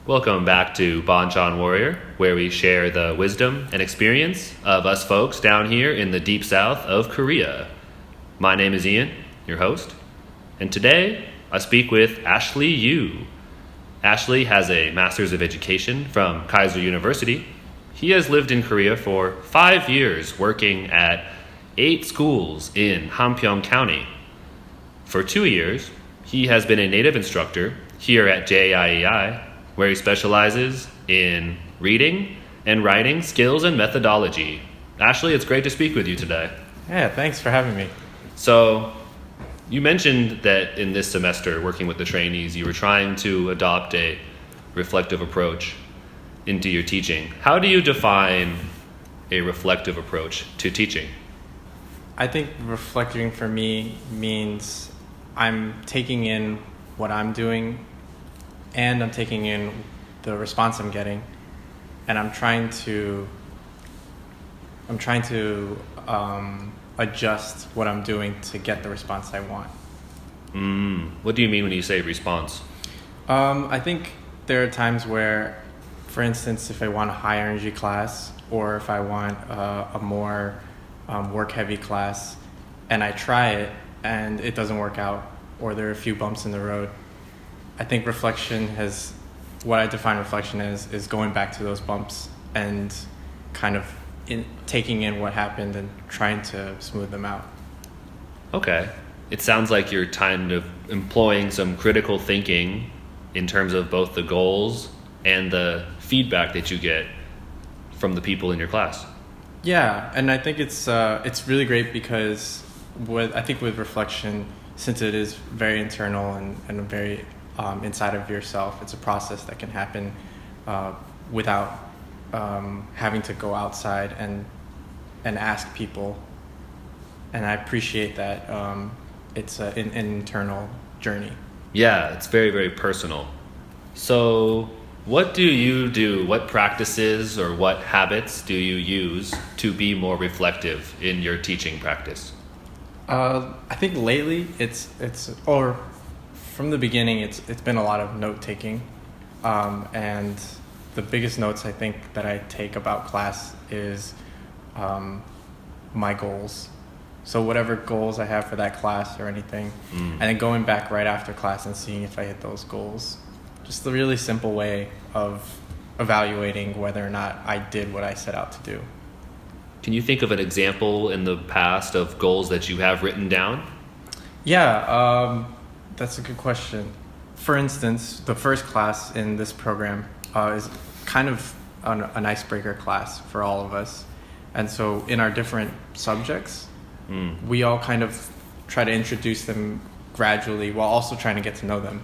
Welcome back to Bonchon Warrior, where we share the wisdom and experience of us folks down here in the deep south of Korea. My name is Ian, your host, and today I speak with Ashley Yu. Ashley has a Master's of Education from Kaiser University. He has lived in Korea for 5 years, working at 8 schools in Hampyeong County. For 2 years, he has been a native instructor here at JIEI, where he specializes in reading and writing skills and methodology. Ashley, it's great to speak with you today. Yeah, thanks for having me. So, you mentioned that in this semester, working with the trainees, you were trying to adopt a reflective approach into your teaching. How do you define a reflective approach to teaching? I think reflecting for me means I'm taking in what I'm doing and I'm taking in the response I'm getting, and I'm trying to adjust what I'm doing to get the response I want. What do you mean when you say response? I think there are times where, for instance, if I want a high energy class or if I want a more work heavy class and I try it and it doesn't work out, or there are a few bumps in the road, I think what I define reflection as is going back to those bumps and kind of taking in what happened and trying to smooth them out. Okay. It sounds like you're kind of employing some critical thinking in terms of both the goals and the feedback that you get from the people in your class. Yeah, and I think it's really great because with reflection, since it is very internal and very inside of yourself, it's a process that can happen without having to go outside and ask people. And I appreciate that it's an internal journey. Yeah, it's very, very personal. So what do you do? What practices or what habits do you use to be more reflective in your teaching practice? I think lately or from the beginning it's been a lot of note taking, and the biggest notes I think that I take about class is my goals. So whatever goals I have for that class or anything, and then going back right after class and seeing if I hit those goals. Just a really simple way of evaluating whether or not I did what I set out to do. Can you think of an example in the past of goals that you have written down? Yeah, that's a good question. For instance, the first class in this program is kind of an icebreaker class for all of us. And so in our different subjects, we all kind of try to introduce them gradually while also trying to get to know them.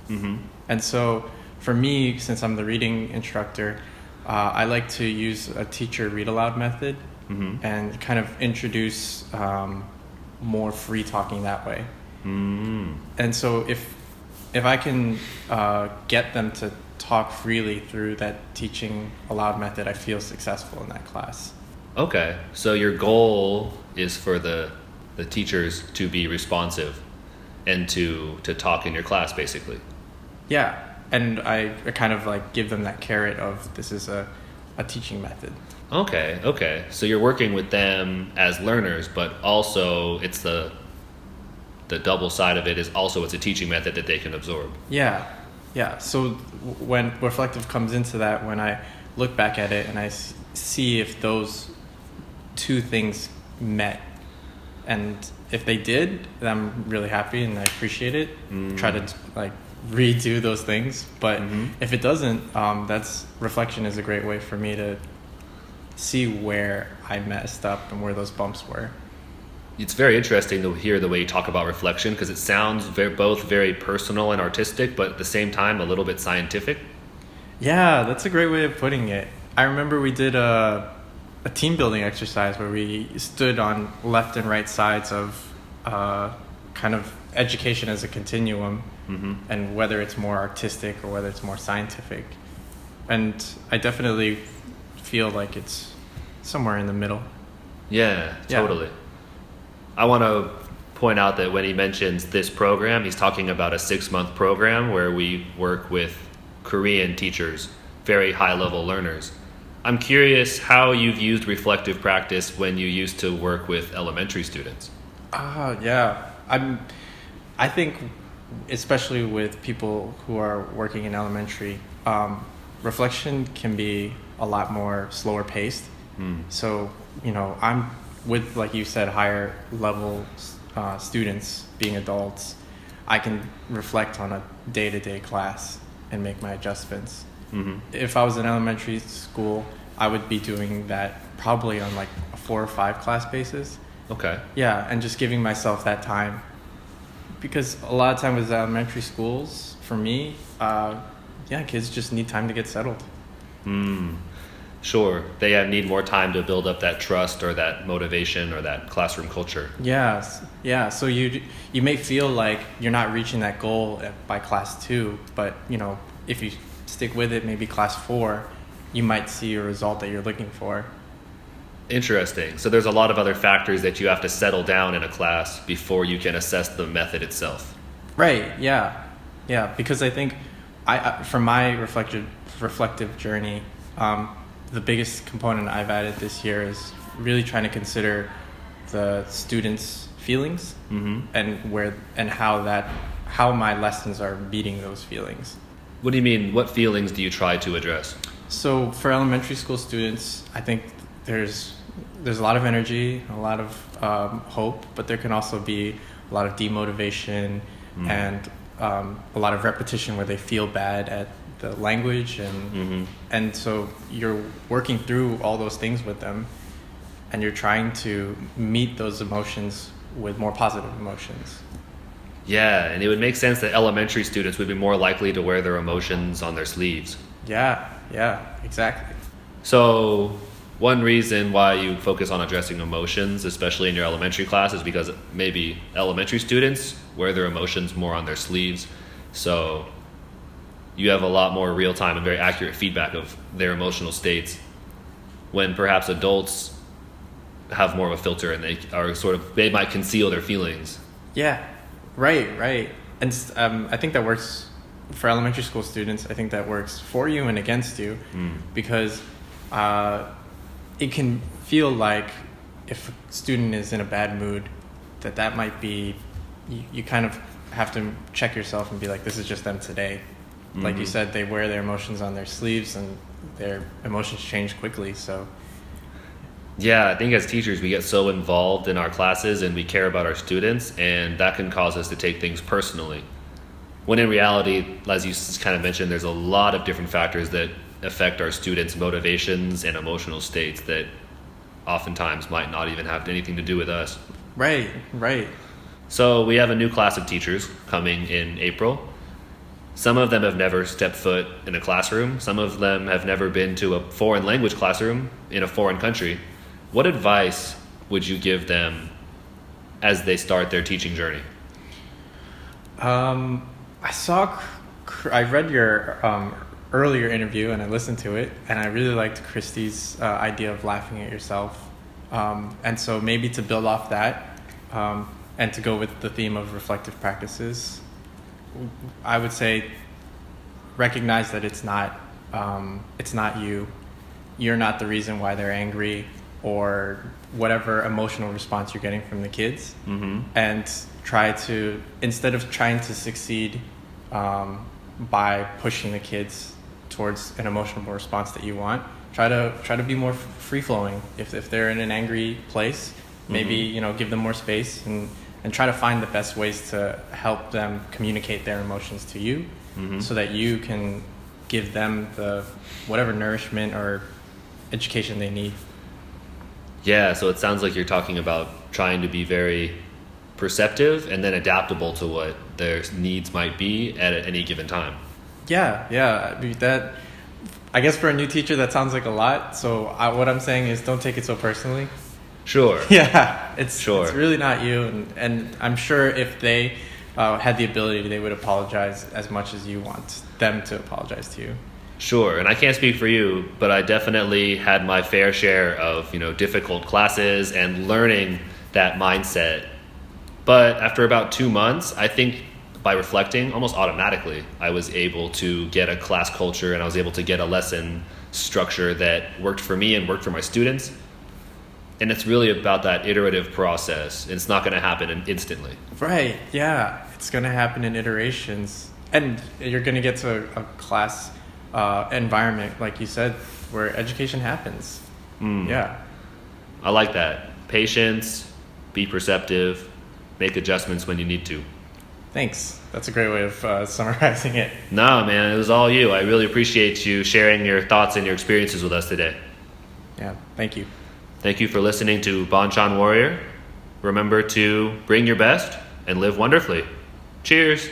Mm-hmm. And so for me, since I'm the reading instructor, I like to use a teacher read aloud method and kind of introduce more free talking that way. And so if I can get them to talk freely through that teaching aloud method, I feel successful in that class. Okay, so your goal is for the teachers to be responsive and to talk in your class, basically. Yeah, and I kind of like give them that carrot of this is a teaching method. Okay. So you're working with them as learners, but also it's the double side of it is also it's a teaching method that they can absorb. Yeah. So when reflective comes into that, when I look back at it and I see if those two things met, and if they did, then I'm really happy and I appreciate it. Try to like redo those things, but if it doesn't, that's reflection is a great way for me to see where I messed up and where those bumps were. It's very interesting to hear the way you talk about reflection because it sounds both very personal and artistic, but at the same time a little bit scientific. Yeah, that's a great way of putting it. I remember we did a team building exercise where we stood on left and right sides of kind of education as a continuum, and whether it's more artistic or whether it's more scientific. And I definitely feel like it's somewhere in the middle. Yeah, totally. I want to point out that when he mentions this program, he's talking about a 6-month program where we work with Korean teachers, very high level learners. I'm curious how you've used reflective practice when you used to work with elementary students. Yeah. I think, especially with people who are working in elementary, reflection can be a lot more slower paced. So, I'm with, like you said, higher level students being adults. I can reflect on a day-to-day class and make my adjustments. If I was in elementary school, I would be doing that probably on like a 4 or 5 class basis. Okay. Yeah, and just giving myself that time. Because a lot of time with elementary schools, for me, kids just need time to get settled. Sure. They need more time to build up that trust or that motivation or that classroom culture. Yes. Yeah. So you may feel like you're not reaching that goal by class 2, but if you stick with it, maybe class 4, you might see a result that you're looking for. Interesting. So there's a lot of other factors that you have to settle down in a class before you can assess the method itself. Right. Yeah. Yeah. Because I think from my reflective journey, the biggest component I've added this year is really trying to consider the students' feelings and how my lessons are meeting those feelings. What do you mean? What feelings do you try to address? So for elementary school students, I think there's a lot of energy, a lot of hope, but there can also be a lot of demotivation and a lot of repetition where they feel bad at the language and so you're working through all those things with them and you're trying to meet those emotions with more positive emotions. Yeah, and it would make sense that elementary students would be more likely to wear their emotions on their sleeves. Yeah, exactly. So one reason why you focus on addressing emotions, especially in your elementary class, is because maybe elementary students wear their emotions more on their sleeves. So you have a lot more real-time and very accurate feedback of their emotional states, when perhaps adults have more of a filter and they might conceal their feelings. Yeah, right. And I think that works for elementary school students. I think that works for you and against you because it can feel like if a student is in a bad mood, that might be, you kind of have to check yourself and be like, this is just them today. Like you said, they wear their emotions on their sleeves and their emotions change quickly. So yeah, I think as teachers we get so involved in our classes and we care about our students, and that can cause us to take things personally, when in reality, as you kind of mentioned, there's a lot of different factors that affect our students' motivations and emotional states that oftentimes might not even have anything to do with us. Right. So we have a new class of teachers coming in April. Some of them have never stepped foot in a classroom. Some of them have never been to a foreign language classroom in a foreign country. What advice would you give them as they start their teaching journey? I read your earlier interview and I listened to it, and I really liked Christy's idea of laughing at yourself. And so maybe to build off that and to go with the theme of reflective practices, I would say recognize that it's not you. You're not the reason why they're angry or whatever emotional response you're getting from the kids. And try to, instead of trying to succeed by pushing the kids towards an emotional response that you want, try to be more free-flowing. If they're in an angry place, maybe give them more space and try to find the best ways to help them communicate their emotions to you so that you can give them the whatever nourishment or education they need. Yeah, so it sounds like you're talking about trying to be very perceptive and then adaptable to what their needs might be at any given time. Yeah. I guess for a new teacher that sounds like a lot. So what I'm saying is don't take it so personally. Sure. Yeah, it's really not you, and I'm sure if they had the ability, they would apologize as much as you want them to apologize to you. Sure, and I can't speak for you, but I definitely had my fair share of difficult classes and learning that mindset. But after about 2 months, I think by reflecting, almost automatically, I was able to get a class culture and I was able to get a lesson structure that worked for me and worked for my students. And it's really about that iterative process. It's not going to happen instantly. Right, yeah. It's going to happen in iterations. And you're going to get to a class environment, like you said, where education happens. Yeah. I like that. Patience, be perceptive, make adjustments when you need to. Thanks. That's a great way of summarizing it. No, man, it was all you. I really appreciate you sharing your thoughts and your experiences with us today. Yeah, thank you. Thank you for listening to Banchan Warrior. Remember to bring your best and live wonderfully. Cheers.